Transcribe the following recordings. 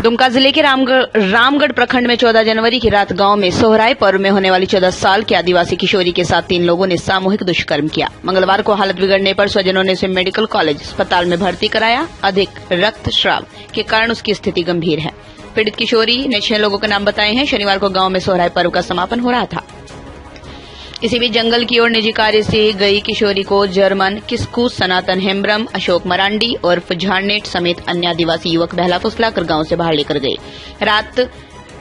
दुमका जिले के रामगढ़ प्रखंड में 14 जनवरी की रात गांव में सोहराय पर्व में होने वाली 14 साल की आदिवासी किशोरी के साथ 3 लोगों ने सामूहिक दुष्कर्म किया। मंगलवार को हालत बिगड़ने पर स्वजनों ने उसे मेडिकल कॉलेज अस्पताल में भर्ती कराया। अधिक रक्तस्राव के कारण उसकी स्थिति गंभीर है। पीड़ित किशोरी ने 6 लोगों के नाम बताए हैं। शनिवार को गांव में सोहराय पर्व का समापन हो रहा था। इसी बीच जंगल की ओर निजी कार्य से गई किशोरी को जर्मन, किस्कू, सनातन हेम्ब्रम, अशोक मरांडी और झारनेट समेत अन्य आदिवासी युवक बहला फुसलाकर गांव से बाहर लेकर गए। रात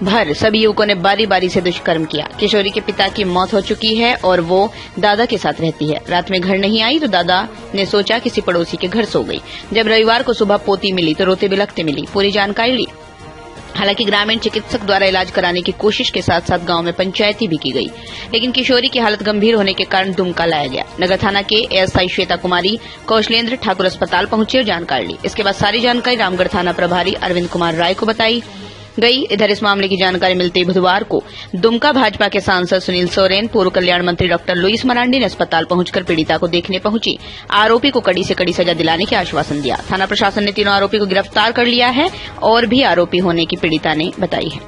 भर सभी युवकों ने बारी बारी से दुष्कर्म किया। किशोरी के पिता की मौत हो चुकी है और वो दादा के साथ रहती है। रात में घर नहीं आई तो दादा ने सोचा किसी पड़ोसी के घर सो गई। जब रविवार को सुबह पोती मिली तो रोते बिलखते मिली। पूरी जानकारी ली। हालांकि ग्रामीण चिकित्सक द्वारा इलाज कराने की कोशिश के साथ साथ गांव में पंचायती भी की गई, लेकिन किशोरी की हालत गंभीर होने के कारण दुमका लाया गया। नगर थाना के एएसआई श्वेता कुमारी कौशलेंद्र ठाकुर अस्पताल पहुंचे और जानकारी ली। इसके बाद सारी जानकारी रामगढ़ थाना प्रभारी अरविंद कुमार राय को बताई गई। इधर इस मामले की जानकारी मिलते ही बुधवार को दुमका भाजपा के सांसद सुनील सोरेन, पूर्व कल्याण मंत्री डॉक्टर लुईस मरांडी ने अस्पताल पहुंचकर पीड़िता को देखने पहुंची। आरोपी को कड़ी से कड़ी सजा दिलाने के आश्वासन दिया। थाना प्रशासन ने तीनों आरोपी को गिरफ्तार कर लिया है और भी आरोपी होने की पीड़िता ने बताई है।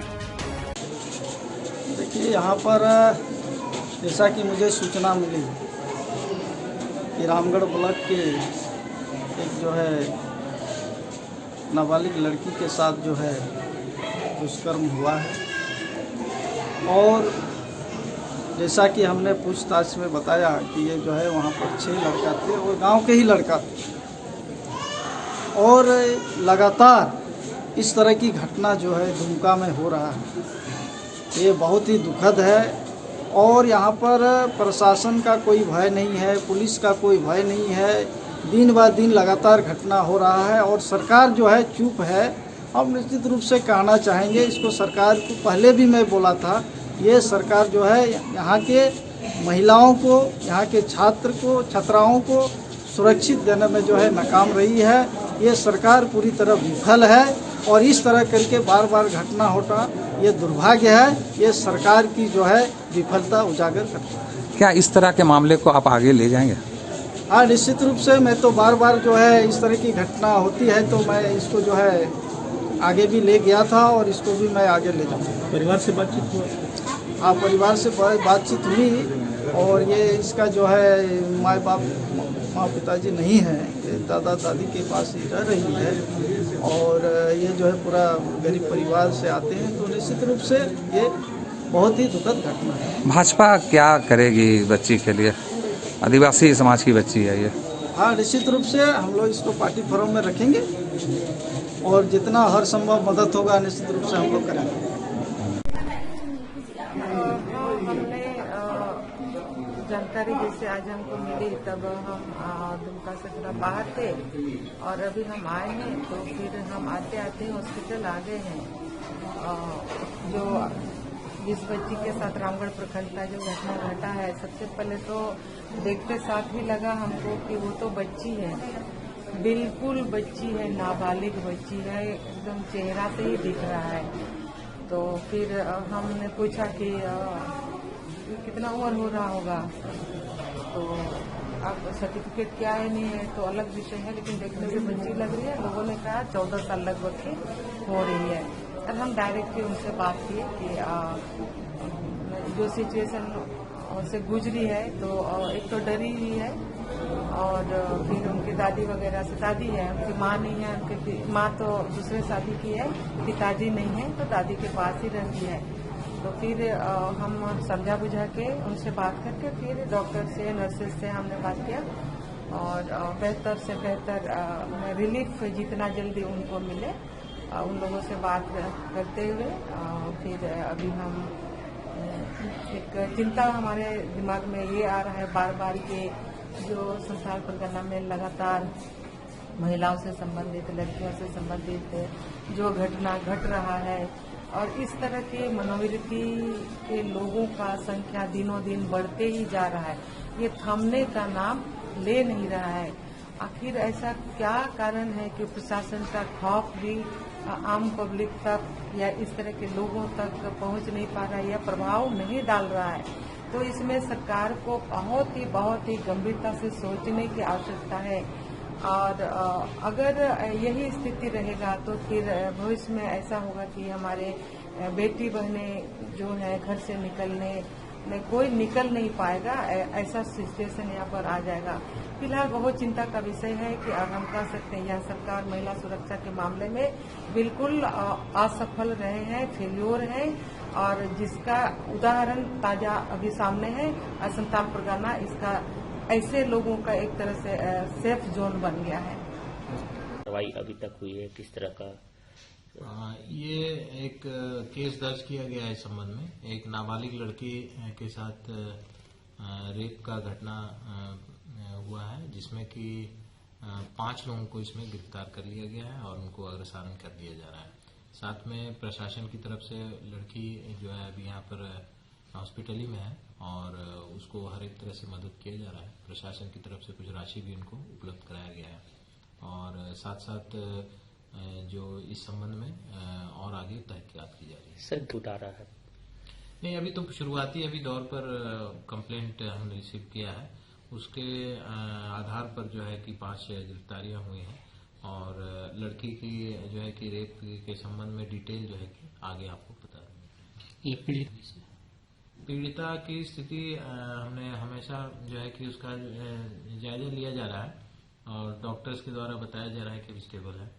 देखिए, यहाँ पर जैसा कि मुझे सूचना मिली कि रामगढ़ ब्लॉक के एक जो है नाबालिग लड़की के साथ जो है दुष्कर्म हुआ है और जैसा कि हमने पूछताछ में बताया कि ये जो है वहाँ पर 6 लड़का थे और गांव के ही लड़का थे और लगातार इस तरह की घटना जो है दुमका में हो रहा है। ये बहुत ही दुखद है और यहाँ पर प्रशासन का कोई भय नहीं है, पुलिस का कोई भय नहीं है। दिन ब दिन लगातार घटना हो रहा है और सरकार जो है चुप है। हम निश्चित रूप से कहना चाहेंगे इसको, सरकार को पहले भी मैं बोला था, ये सरकार जो है यहाँ के महिलाओं को, यहाँ के छात्राओं को सुरक्षित देने में जो है नाकाम रही है। ये सरकार पूरी तरह विफल है और इस तरह करके बार बार घटना होता ये दुर्भाग्य है। ये सरकार की जो है विफलता उजागर करता है। क्या इस तरह के मामले को आप आगे ले जाएंगे? हाँ, निश्चित रूप से मैं तो बार बार जो है इस तरह की घटना होती है तो मैं इसको जो है आगे भी ले गया था और इसको भी मैं आगे ले जाऊँगा। परिवार से बातचीत हुआ? हाँ, परिवार से बातचीत हुई और ये इसका जो है माँ पिताजी नहीं है, ये दादा दादी के पास ही रह रही है और ये जो है पूरा गरीब परिवार से आते हैं तो निश्चित रूप से ये बहुत ही दुखद घटना है। भाजपा क्या करेगी बच्ची के लिए? आदिवासी समाज की बच्ची है ये। हाँ, निश्चित रूप से हम लोग इसको पार्टी फोरम में रखेंगे और जितना हर संभव मदद होगा निश्चित रूप से हम लोग करेंगे। हमने जानकारी जैसे आज हमको मिली तब हम दुमका से थोड़ा बाहर थे और अभी हम आए हैं तो फिर हम आते आते हॉस्पिटल आ गए हैं। जो जिस बच्ची के साथ रामगढ़ प्रखंड का जो घटना घटा है, सबसे पहले तो देखते साथ ही लगा हमको कि वो तो बच्ची है, बिल्कुल बच्ची है, नाबालिग बच्ची है, एकदम चेहरा से ही दिख रहा है। तो फिर हमने पूछा कि कितना उम्र हो रहा होगा, तो अब सर्टिफिकेट क्या है नहीं है तो अलग विषय है, लेकिन देखने से बच्ची लग रही है। लोगों ने कहा 14 साल लगभग की हो रही है। और हम डायरेक्टली उनसे बात किए कि जो सिचुएशन से गुजरी है तो एक तो डरी हुई है और फिर उनकी दादी वगैरह से, दादी है उनकी माँ नहीं है, उनकी माँ तो दूसरे शादी की है, पिताजी नहीं है तो दादी के पास ही रहती है। तो फिर हम समझा बुझा के उनसे बात करके फिर डॉक्टर से, नर्सेज से हमने बात किया और बेहतर से बेहतर रिलीफ जितना जल्दी उनको मिले उन लोगों से बात करते हुए फिर अभी हम एक चिंता हमारे दिमाग में ये आ रहा है बार बार के जो संसार परगना में लगातार महिलाओं से संबंधित, लड़कियों से संबंधित जो घटना घट रहा है और इस तरह के मनोवृत्ति के लोगों का संख्या दिनों दिन बढ़ते ही जा रहा है। ये थमने का नाम ले नहीं रहा है। आखिर ऐसा क्या कारण है कि प्रशासन का खौफ भी आम पब्लिक तक या इस तरह के लोगों तक पहुंच नहीं पा रहा है या प्रभाव नहीं डाल रहा है? तो इसमें सरकार को बहुत ही गंभीरता से सोचने की आवश्यकता है और अगर यही स्थिति रहेगा तो फिर भविष्य में ऐसा होगा कि हमारे बेटी बहनें जो है घर से निकलने में कोई निकल नहीं पाएगा, ऐसा सिचुएशन यहाँ पर आ जाएगा। फिलहाल बहुत चिंता का विषय है कि अब हम कह सकते हैं यह सरकार महिला सुरक्षा के मामले में बिल्कुल असफल रहे हैं, फेल्योर है, और जिसका उदाहरण ताजा अभी सामने है असंताप परगना, इसका ऐसे लोगों का एक तरह से सेफ जोन बन गया है। कार्रवाई अभी तक हुई है, किस तरह का? ये एक केस दर्ज किया गया है इस संबंध में। एक नाबालिग लड़की के साथ रेप का घटना हुआ है, जिसमें कि 5 लोगों को इसमें गिरफ्तार कर लिया गया है और उनको अग्रसारण कर दिया जा रहा है। साथ में प्रशासन की तरफ से लड़की जो है अभी यहाँ पर हॉस्पिटल में है और उसको हर एक तरह से मदद किया जा रहा है। प्रशासन की तरफ से कुछ राशि भी उनको उपलब्ध कराया गया है और साथ साथ जो इस संबंध में और आगे तहकीकात की जा रही है। सर आ रहा है? नहीं, अभी तो शुरुआती दौर पर कंप्लेंट हमने रिसीव किया है, उसके आधार पर जो है कि 5 गिरफ्तारियां हुई हैं और लड़की की जो है कि रेप के संबंध में डिटेल जो है कि आगे आपको बता देंगे। पीड़िता की स्थिति हमने हमेशा जो है कि उसका जायजा लिया जा रहा है और डॉक्टर्स के द्वारा बताया जा रहा है कि स्टेबल है।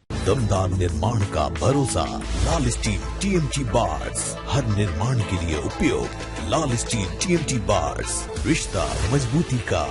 दमदार निर्माण का भरोसा लाल स्टील TMT बार्स, हर निर्माण के लिए उपयोग। लाल स्टील TMT बार्स, रिश्ता मजबूती का।